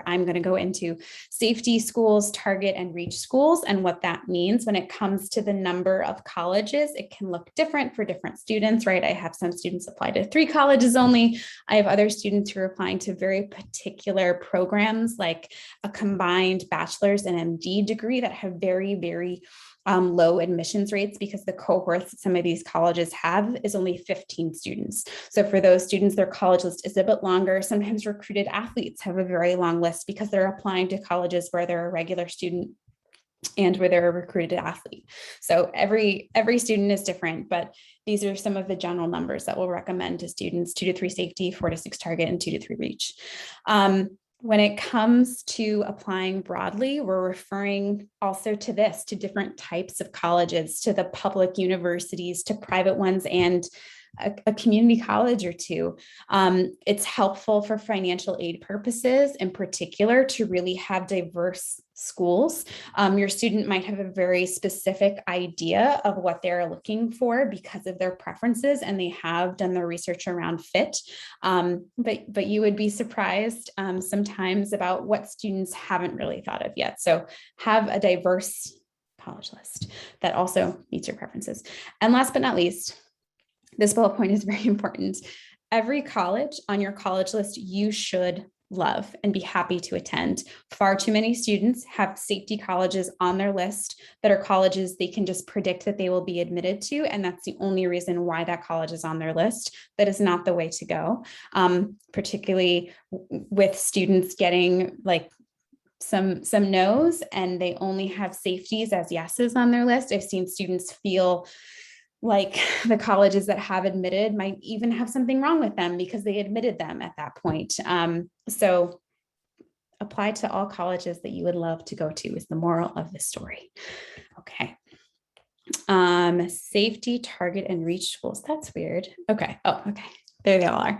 I'm going to go into safety schools, target and reach schools, and what that means when it comes to the number of colleges. It can look different for different students, right? I have some students apply to 3 colleges only. I have other students who are applying to very particular programs, like a combined bachelor's and MD degree that have very, very low admissions rates, because the cohorts that some of these colleges have is only 15 students. So for those students, their college list is a bit longer. Sometimes recruited athletes have a very long list because they're applying to colleges where they're a regular student and where they're a recruited athlete. So every student is different, but these are some of the general numbers that we'll recommend to students: 2 to 3 safety, 4 to 6 target, and 2 to 3 reach. When it comes to applying broadly, we're referring also to different types of colleges, to the public universities, to private ones, and a community college or two. It's helpful for financial aid purposes, in particular, to really have diverse schools. Your student might have a very specific idea of what they're looking for because of their preferences, and they have done their research around fit. But you would be surprised sometimes about what students haven't really thought of yet. So have a diverse college list that also meets your preferences. And last but not least, this bullet point is very important. Every college on your college list you should love and be happy to attend. Far too many students have safety colleges on their list that are colleges they can just predict that they will be admitted to, and that's the only reason why that college is on their list. That is not the way to go, particularly with students getting like some no's and they only have safeties as yeses on their list. I've seen students feel like the colleges that have admitted might even have something wrong with them because they admitted them at that point. So apply to all colleges that you would love to go to is the moral of the story. Okay. Safety, target, and reach schools. That's weird. Okay. Oh, okay. There they all are.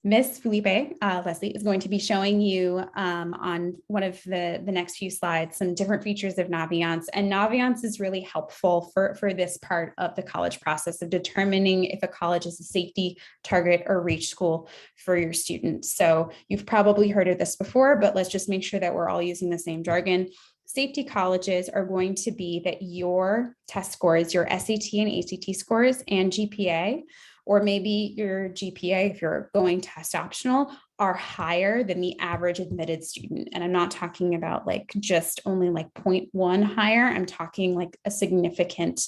Miss Felipe, Leslie, is going to be showing you on one of the next few slides some different features of Naviance. And Naviance is really helpful for this part of the college process of determining if a college is a safety, target, or reach school for your students. So you've probably heard of this before, but let's just make sure that we're all using the same jargon. Safety colleges are going to be that your test scores, your SAT and ACT scores and GPA, or maybe your GPA, if you're going test optional, are higher than the average admitted student. And I'm not talking about like just only like 0.1 higher. I'm talking like a significant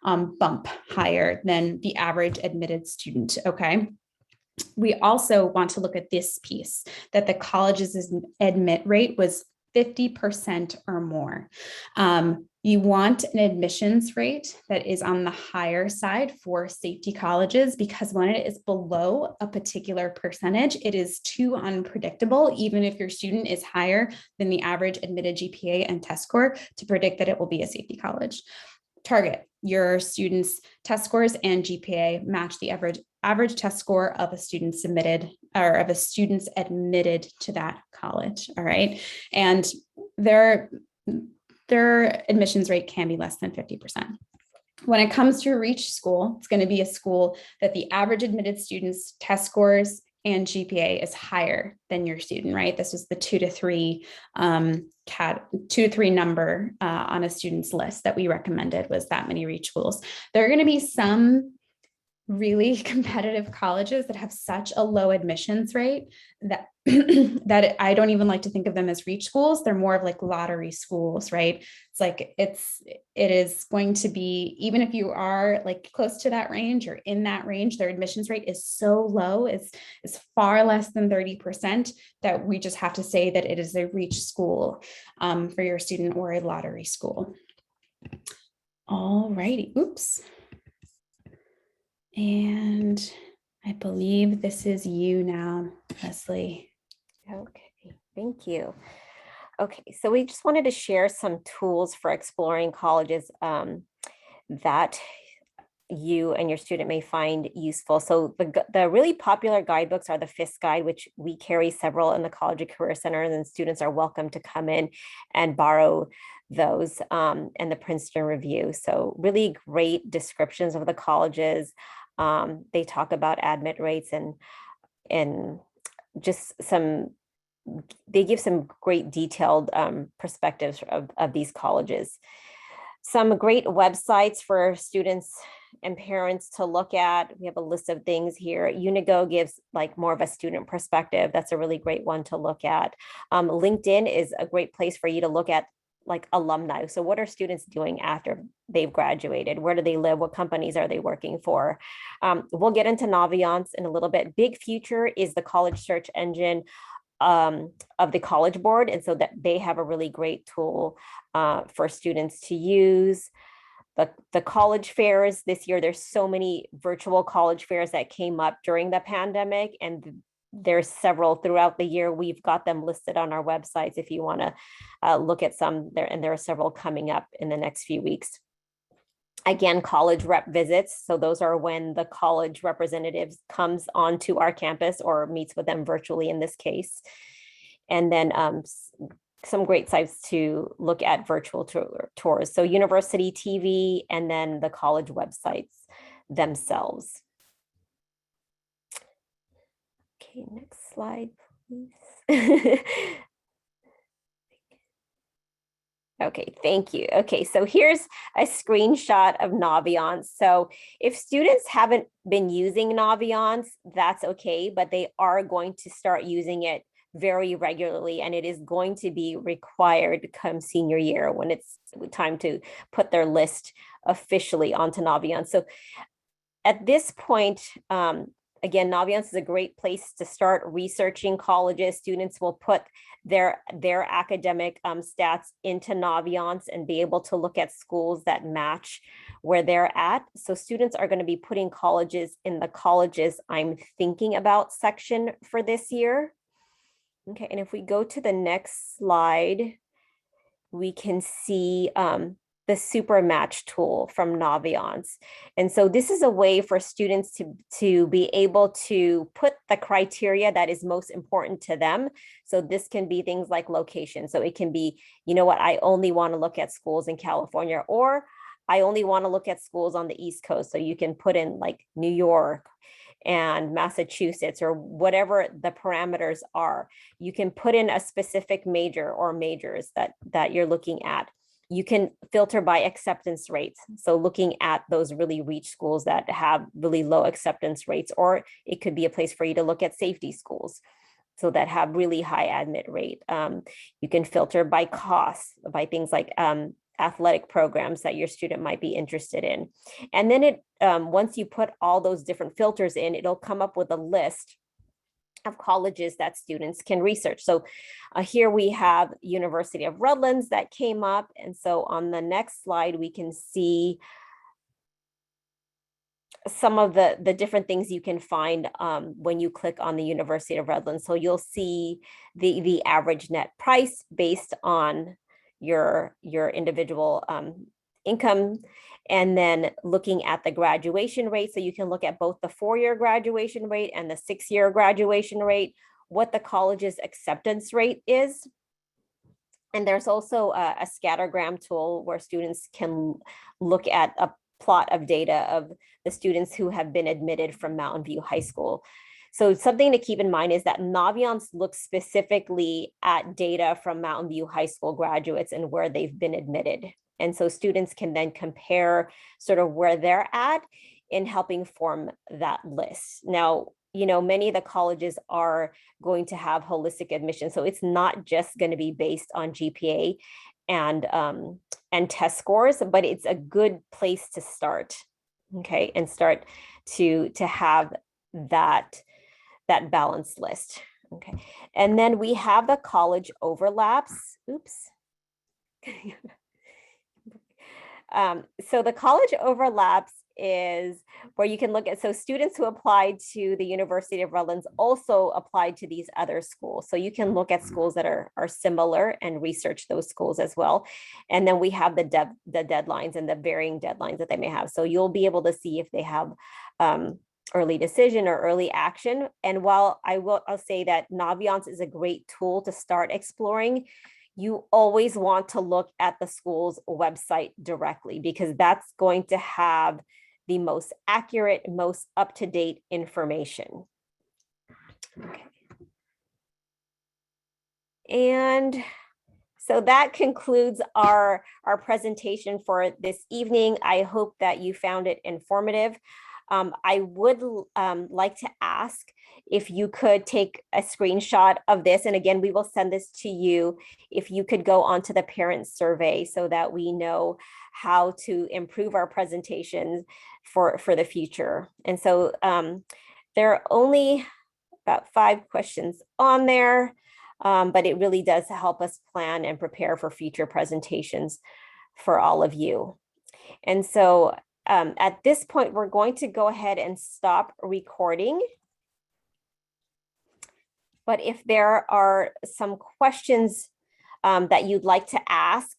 bump higher than the average admitted student, okay? We also want to look at this piece, that the college's admit rate was 50% or more. You want an admissions rate that is on the higher side for safety colleges, because when it is below a particular percentage, it is too unpredictable, even if your student is higher than the average admitted GPA and test score, to predict that it will be a safety college. Target, your students' test scores and GPA match the average test score of a student submitted or of a student's admitted to that college. All right. And their admissions rate can be less than 50%. When it comes to a reach school, it's going to be a school that the average admitted students' test scores and GPA is higher than your student, right? This is the 2 to 3 number on a student's list that we recommended, was that many reach schools. There are going to be some really competitive colleges that have such a low admissions rate that that I don't even like to think of them as reach schools. They're more of like lottery schools, right? It's like it is going to be, even if you are like close to that range or in that range, their admissions rate is so low, it's far less than 30%, that we just have to say that it is a reach school for your student, or a lottery school. All righty. Oops. And I believe this is you now, Leslie. Okay, thank you. Okay, so we just wanted to share some tools for exploring colleges that you and your student may find useful. So the really popular guidebooks are the FIS guide, which we carry several in the College and Career Center, and then students are welcome to come in and borrow those, and the Princeton Review. So really great descriptions of the colleges. They talk about admit rates and just they give some great detailed perspectives of these colleges. Some great websites for students and parents to look at. We have a list of things here. Unigo gives like more of a student perspective. That's a really great one to look at. LinkedIn is a great place for you to look at like alumni. So what are students doing after they've graduated? Where do they live? What companies are they working for? We'll get into Naviance in a little bit. Big Future is the college search engine of the College Board. And so that they have a really great tool for students to use. The college fairs this year, there's so many virtual college fairs that came up during the pandemic, and there's several throughout the year. We've got them listed on our websites if you want to look at some there, and there are several coming up in the next few weeks. Again, college rep visits. So those are when the college representatives comes onto our campus or meets with them virtually in this case. And then some great sites to look at virtual tours. So University TV, and then the college websites themselves. Okay, next slide, please. Okay, thank you. Okay, so here's a screenshot of Naviance. So if students haven't been using Naviance, that's okay, but they are going to start using it very regularly, and it is going to be required come senior year when it's time to put their list officially onto Naviance. So at this point, Again, Naviance is a great place to start researching colleges. Students will put their academic stats into Naviance and be able to look at schools that match where they're at. So students are going to be putting colleges in the colleges I'm thinking about section for this year. Okay, and if we go to the next slide, we can see the super match tool from Naviance. And so this is a way for students to be able to put the criteria that is most important to them. So this can be things like location. So it can be, you know what, I only want to look at schools in California, or I only want to look at schools on the East Coast. So you can put in like New York and Massachusetts, or whatever the parameters are. You can put in a specific major or majors that you're looking at. You can filter by acceptance rates. So looking at those really reach schools that have really low acceptance rates, or it could be a place for you to look at safety schools, so that have really high admit rate. You can filter by cost, by things like athletic programs that your student might be interested in. And then once you put all those different filters in, it'll come up with a list of colleges that students can research. So here we have University of Redlands that came up. And so on the next slide, we can see some of the different things you can find when you click on the University of Redlands. So you'll see the average net price based on your individual income, and then looking at the graduation rate. So you can look at both the 4-year graduation rate and the 6-year graduation rate, what the college's acceptance rate is. And there's also a scattergram tool where students can look at a plot of data of the students who have been admitted from Mountain View High School. So something to keep in mind is that Naviance looks specifically at data from Mountain View High School graduates and where they've been admitted. And so students can then compare sort of where they're at in helping form that list. Now, you know, many of the colleges are going to have holistic admission. So it's not just going to be based on GPA and test scores, but it's a good place to start. Okay, and start to have that balanced list. Okay, and then we have the college overlaps. Oops. So the college overlaps is where you can look at, so students who applied to the University of Redlands also applied to these other schools. So you can look at schools that are similar and research those schools as well. And then we have the deadlines and the varying deadlines that they may have. So you'll be able to see if they have early decision or early action. And while I'll say that Naviance is a great tool to start exploring, you always want to look at the school's website directly, because that's going to have the most accurate, most up-to-date information. Okay. And so that concludes our presentation for this evening. I hope that you found it informative. I would like to ask if you could take a screenshot of this. And again, we will send this to you. If you could go onto the parent survey so that we know how to improve our presentations for the future. And so there are only about 5 questions on there, but it really does help us plan and prepare for future presentations for all of you. And so at this point, we're going to go ahead and stop recording. But if there are some questions that you'd like to ask,